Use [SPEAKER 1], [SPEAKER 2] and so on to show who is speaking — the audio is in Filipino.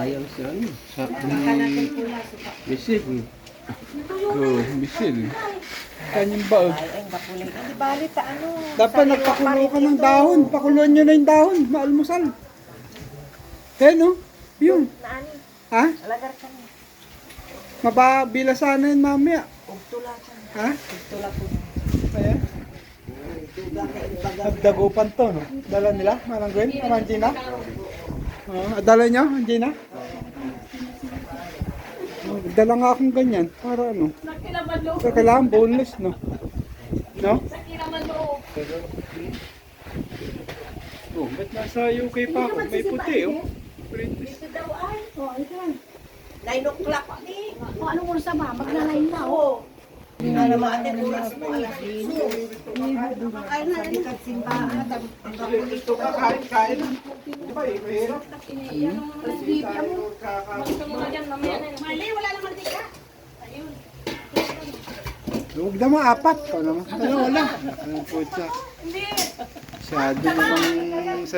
[SPEAKER 1] sayang si ano. Sa
[SPEAKER 2] Bisil.
[SPEAKER 1] Oh, bisil.
[SPEAKER 2] Kanyang baog.
[SPEAKER 3] Ay, bakulay. Hindi bali sa ano.
[SPEAKER 2] Dapat nagpakulo ka ng dahon. Pakuluan nyo na yung dahon. Maalmusal. Kaya no? Yun.
[SPEAKER 3] Naani,
[SPEAKER 2] Ha?
[SPEAKER 3] alagar ka na.
[SPEAKER 2] Mababila sana yun mamaya.
[SPEAKER 3] Ugtula ka na.
[SPEAKER 2] Ha?
[SPEAKER 3] Ugtula ko na.
[SPEAKER 2] Kaya? Nagdagupan to, no? Dala nila? Manang Gwen? Angina? Dala nyo? Angina? Dala nga akong ganyan. Para ano? Kailangan boneless, no? No? Oh, ba't nasa UK pa ako? May puti, oh.
[SPEAKER 3] Dito daw ay.
[SPEAKER 4] Oh, ito yan.
[SPEAKER 3] 9 o'clock.
[SPEAKER 4] O, anong oras na ba? Magna-9 na, oh.
[SPEAKER 3] Hindi na naman atin oras mo alas 10.
[SPEAKER 4] Ay, na, ano?
[SPEAKER 3] Simbahan.
[SPEAKER 2] Gusto ka kain? Di ba, mahirap?
[SPEAKER 4] Mali, wala naman tika.
[SPEAKER 2] Huwag naman, apat. Ikaw naman. Ano, wala. Ang putsa. Masyado namang sa